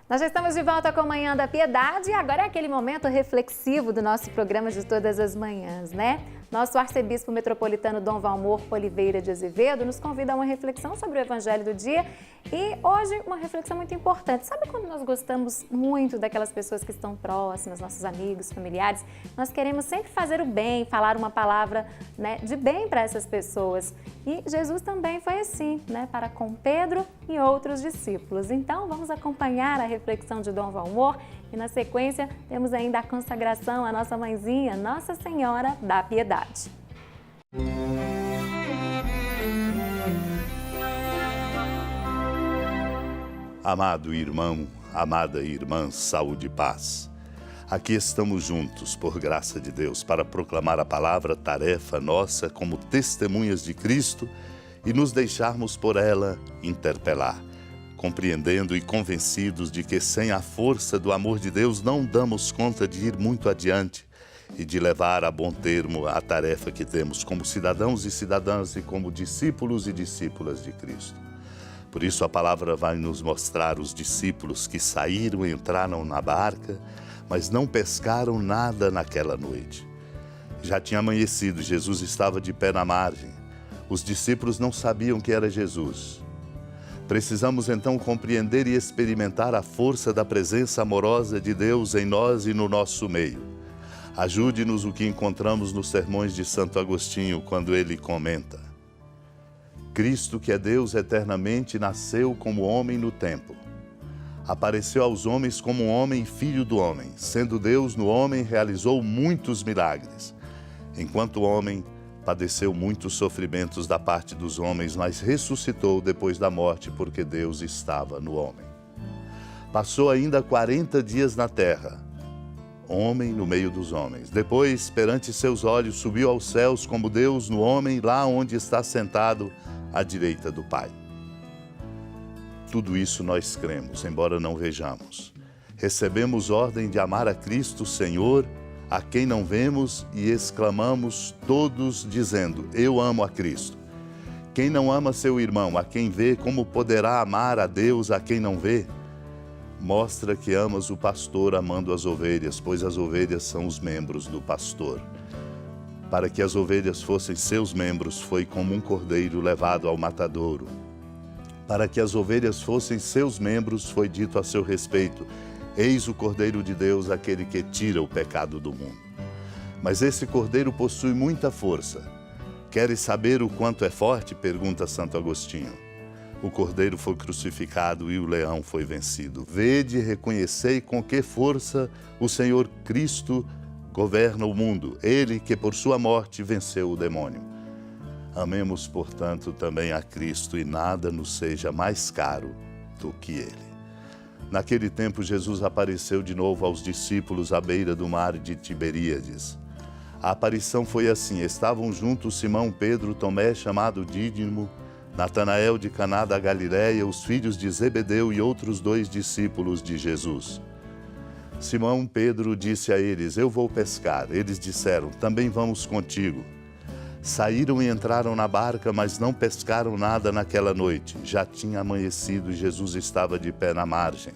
Nós já estamos de volta com a Manhã da Piedade e agora é aquele momento reflexivo do nosso programa de todas as manhãs, né? Nosso arcebispo metropolitano Dom Valmor Oliveira de Azevedo nos convida a uma reflexão sobre o Evangelho do dia e hoje uma reflexão muito importante. Sabe quando nós gostamos muito daquelas pessoas que estão próximas, nossos amigos, familiares? Nós queremos sempre fazer o bem, falar uma palavra, né, de bem para essas pessoas. E Jesus também foi assim, né, para com Pedro e outros discípulos. Então vamos acompanhar a reflexão de Dom Valmor e na sequência temos ainda a consagração à nossa mãezinha, Nossa Senhora da Piedade. Amado irmão, amada irmã, saúde e paz. Aqui estamos juntos, por graça de Deus, para proclamar a palavra, tarefa nossa como testemunhas de Cristo e nos deixarmos por ela interpelar, compreendendo e convencidos de que sem a força do amor de Deus não damos conta de ir muito adiante e de levar a bom termo a tarefa que temos como cidadãos e cidadãs e como discípulos e discípulas de Cristo. Por isso a palavra vai nos mostrar os discípulos que saíram e entraram na barca, mas não pescaram nada naquela noite. Já tinha amanhecido, Jesus estava de pé na margem. Os discípulos não sabiam que era Jesus. Precisamos então compreender e experimentar a força da presença amorosa de Deus em nós e no nosso meio. Ajude-nos o que encontramos nos sermões de Santo Agostinho, quando ele comenta: Cristo, que é Deus eternamente, nasceu como homem no tempo. Apareceu aos homens como um homem, filho do homem. Sendo Deus no homem, realizou muitos milagres. Enquanto homem, padeceu muitos sofrimentos da parte dos homens, mas ressuscitou depois da morte, porque Deus estava no homem. Passou ainda 40 dias na terra, homem no meio dos homens. Depois, perante seus olhos, subiu aos céus como Deus no homem, lá onde está sentado à direita do Pai. Tudo isso nós cremos, embora não vejamos. Recebemos ordem de amar a Cristo, Senhor, a quem não vemos, e exclamamos todos dizendo: eu amo a Cristo. Quem não ama seu irmão, a quem vê, como poderá amar a Deus a quem não vê? Mostra que amas o pastor amando as ovelhas, pois as ovelhas são os membros do pastor. Para que as ovelhas fossem seus membros, foi como um cordeiro levado ao matadouro. Para que as ovelhas fossem seus membros, foi dito a seu respeito: eis o Cordeiro de Deus, aquele que tira o pecado do mundo. Mas esse Cordeiro possui muita força. Queres saber o quanto é forte? Pergunta Santo Agostinho. O Cordeiro foi crucificado e o leão foi vencido. Vede e reconhecei com que força o Senhor Cristo governa o mundo, ele que por sua morte venceu o demônio. Amemos, portanto, também a Cristo e nada nos seja mais caro do que ele. Naquele tempo, Jesus apareceu de novo aos discípulos à beira do mar de Tiberíades. A aparição foi assim: estavam juntos Simão, Pedro, Tomé, chamado Dídimo, Natanael de Caná da Galileia, os filhos de Zebedeu e outros 2 discípulos de Jesus. Simão Pedro disse a eles: eu vou pescar. Eles disseram: também vamos contigo. Saíram e entraram na barca, mas não pescaram nada naquela noite. Já tinha amanhecido e Jesus estava de pé na margem.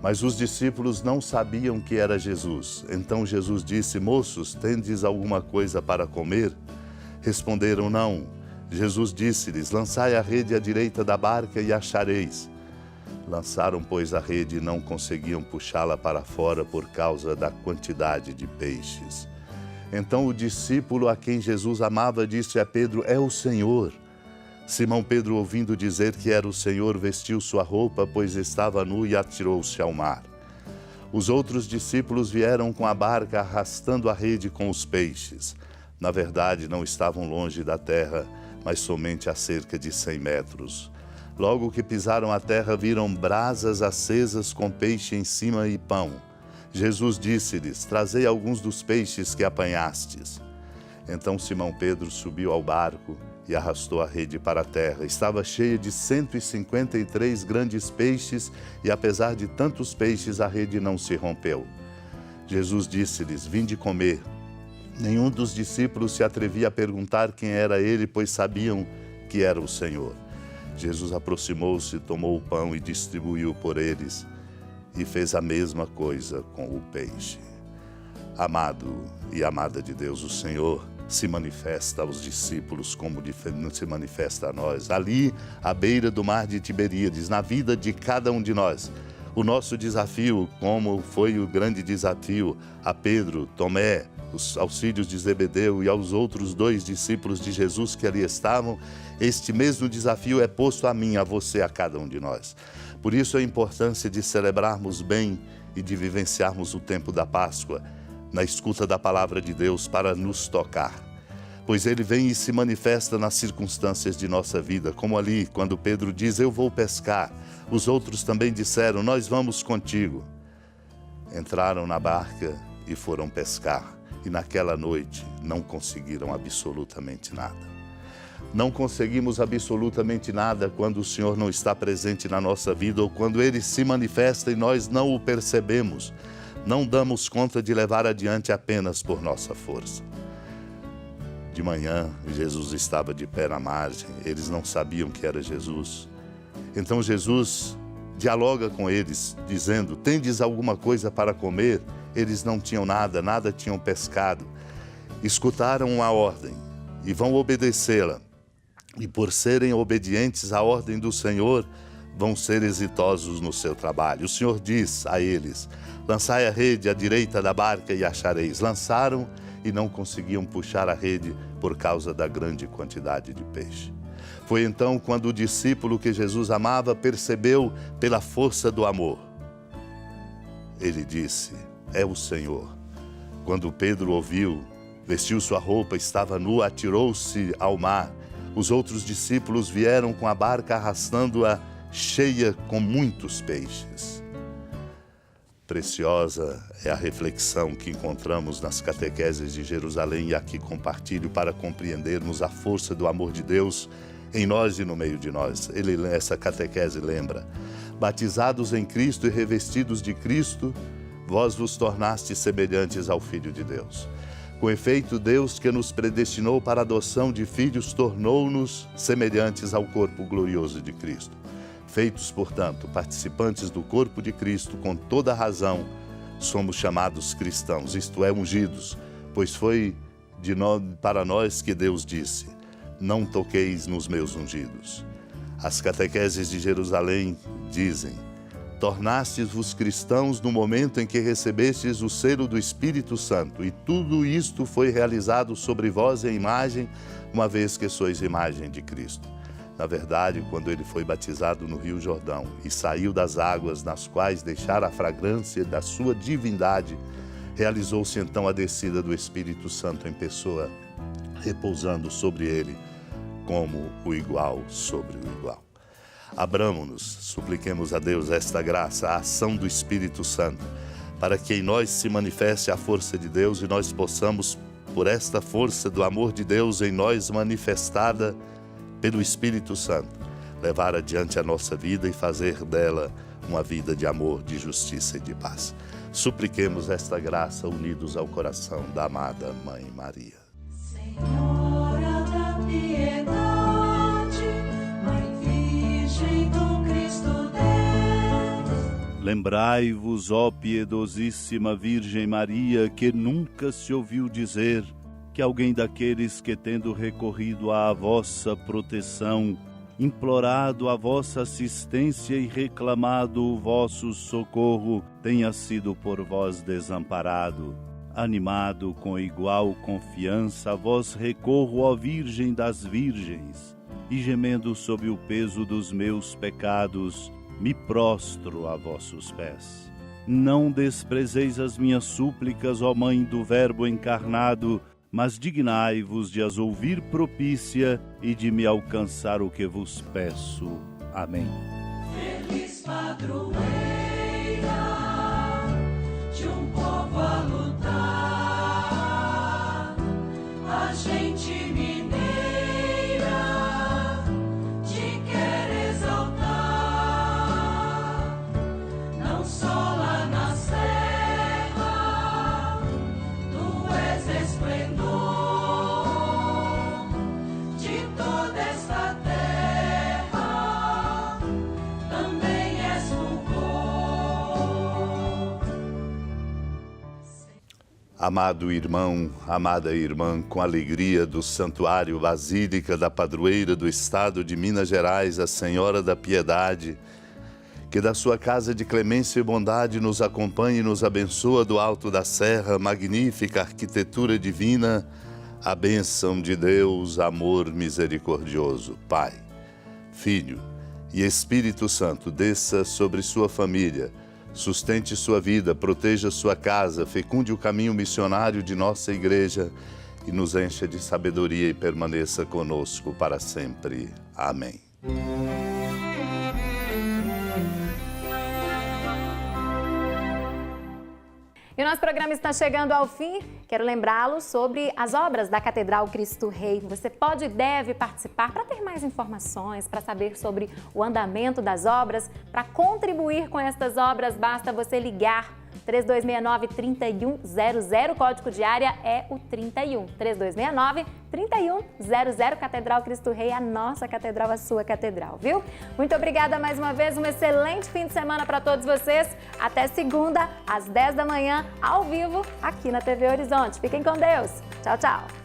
Mas os discípulos não sabiam que era Jesus. Então Jesus disse: moços, tendes alguma coisa para comer? Responderam: não. Jesus disse-lhes: lançai a rede à direita da barca e achareis. Lançaram, pois, a rede e não conseguiam puxá-la para fora por causa da quantidade de peixes. Então o discípulo a quem Jesus amava disse a Pedro: é o Senhor. Simão Pedro, ouvindo dizer que era o Senhor, vestiu sua roupa, pois estava nu, e atirou-se ao mar. Os outros discípulos vieram com a barca, arrastando a rede com os peixes. Na verdade, não estavam longe da terra, mas somente a cerca de 100 metros. Logo que pisaram a terra, viram brasas acesas com peixe em cima e pão. Jesus disse-lhes: trazei alguns dos peixes que apanhastes. Então Simão Pedro subiu ao barco e arrastou a rede para a terra. Estava cheia de 153 grandes peixes e, apesar de tantos peixes, a rede não se rompeu. Jesus disse-lhes: vinde comer. Nenhum dos discípulos se atrevia a perguntar quem era ele, pois sabiam que era o Senhor. Jesus aproximou-se, tomou o pão e distribuiu por eles. e fez a mesma coisa com o peixe. Amado e amada de Deus, o Senhor se manifesta aos discípulos como se manifesta a nós, ali à beira do mar de Tiberíades, na vida de cada um de nós. O nosso desafio, como foi o grande desafio a Pedro, Tomé, aos filhos de Zebedeu e aos outros 2 discípulos de Jesus que ali estavam, este mesmo desafio é posto a mim, a você, a cada um de nós. Por isso a importância de celebrarmos bem e de vivenciarmos o tempo da Páscoa, na escuta da palavra de Deus para nos tocar. Pois Ele vem e se manifesta nas circunstâncias de nossa vida, como ali, quando Pedro diz, eu vou pescar. Os outros também disseram, nós vamos contigo. Entraram na barca e foram pescar. E naquela noite não conseguiram absolutamente nada. Não conseguimos absolutamente nada quando o Senhor não está presente na nossa vida ou quando Ele se manifesta e nós não o percebemos. Não damos conta de levar adiante apenas por nossa força. De manhã, Jesus estava de pé na margem, eles não sabiam que era Jesus. Então Jesus dialoga com eles, dizendo, tendes alguma coisa para comer? Eles não tinham nada, nada tinham pescado. Escutaram a ordem e vão obedecê-la. E por serem obedientes à ordem do Senhor, vão ser exitosos no seu trabalho. O Senhor diz a eles, lançai a rede à direita da barca e achareis. Lançaram e não conseguiam puxar a rede por causa da grande quantidade de peixe. Foi então quando o discípulo que Jesus amava percebeu pela força do amor. Ele disse, é o Senhor. Quando Pedro ouviu, vestiu sua roupa, estava nu, atirou-se ao mar. Os outros discípulos vieram com a barca arrastando-a cheia com muitos peixes. Preciosa é a reflexão que encontramos nas catequeses de Jerusalém e aqui compartilho para compreendermos a força do amor de Deus em nós e no meio de nós. Essa catequese lembra, batizados em Cristo e revestidos de Cristo, vós vos tornastes semelhantes ao Filho de Deus. Com efeito, Deus que nos predestinou para a adoção de filhos, tornou-nos semelhantes ao corpo glorioso de Cristo. Feitos, portanto, participantes do corpo de Cristo, com toda razão, somos chamados cristãos, isto é, ungidos, pois foi para nós que Deus disse, não toqueis nos meus ungidos. As catequeses de Jerusalém dizem, tornastes-vos cristãos no momento em que recebestes o selo do Espírito Santo, e tudo isto foi realizado sobre vós em imagem, uma vez que sois imagem de Cristo. Na verdade, quando ele foi batizado no Rio Jordão e saiu das águas nas quais deixara a fragrância da sua divindade, realizou-se então a descida do Espírito Santo em pessoa, repousando sobre ele como o igual sobre o igual. Abramo-nos, supliquemos a Deus esta graça, a ação do Espírito Santo, para que em nós se manifeste a força de Deus e nós possamos, por esta força do amor de Deus em nós manifestada pelo Espírito Santo, levar adiante a nossa vida e fazer dela uma vida de amor, de justiça e de paz. Supliquemos esta graça unidos ao coração da amada Mãe Maria. Senhora da piedade, Mãe Virgem do Cristo Deus. Lembrai-vos, ó piedosíssima Virgem Maria, que nunca se ouviu dizer que alguém daqueles que, tendo recorrido à vossa proteção, implorado a vossa assistência e reclamado o vosso socorro, tenha sido por vós desamparado. Animado com igual confiança, a vós recorro, ó Virgem das Virgens, e gemendo sob o peso dos meus pecados, me prostro a vossos pés. Não desprezeis as minhas súplicas, ó Mãe do Verbo encarnado, mas dignai-vos de as ouvir propícia e de me alcançar o que vos peço. Amém. Feliz padroeira de um povo a lutar, a gente mineira te quer exaltar, não só lá na serra, tu és esplendor de toda esta terra, também és fulgor. Amado irmão, amada irmã, com alegria do Santuário Basílica da Padroeira do Estado de Minas Gerais, a Senhora da Piedade, que da sua casa de clemência e bondade nos acompanhe e nos abençoa do alto da serra, magnífica arquitetura divina, a bênção de Deus, amor misericordioso, Pai, Filho e Espírito Santo, desça sobre sua família, sustente sua vida, proteja sua casa, fecunde o caminho missionário de nossa igreja e nos encha de sabedoria e permaneça conosco para sempre. Amém. E o nosso programa está chegando ao fim. Quero lembrá-lo sobre as obras da Catedral Cristo Rei. Você pode e deve participar para ter mais informações, para saber sobre o andamento das obras. Para contribuir com estas obras, basta você ligar 3269-3100, código de área é o 31. 3269-3100, Catedral Cristo Rei, a nossa catedral, a sua catedral, viu? Muito obrigada mais uma vez, um excelente fim de semana para todos vocês. Até segunda, às 10 da manhã, ao vivo, aqui na TV Horizonte. Fiquem com Deus. Tchau, tchau.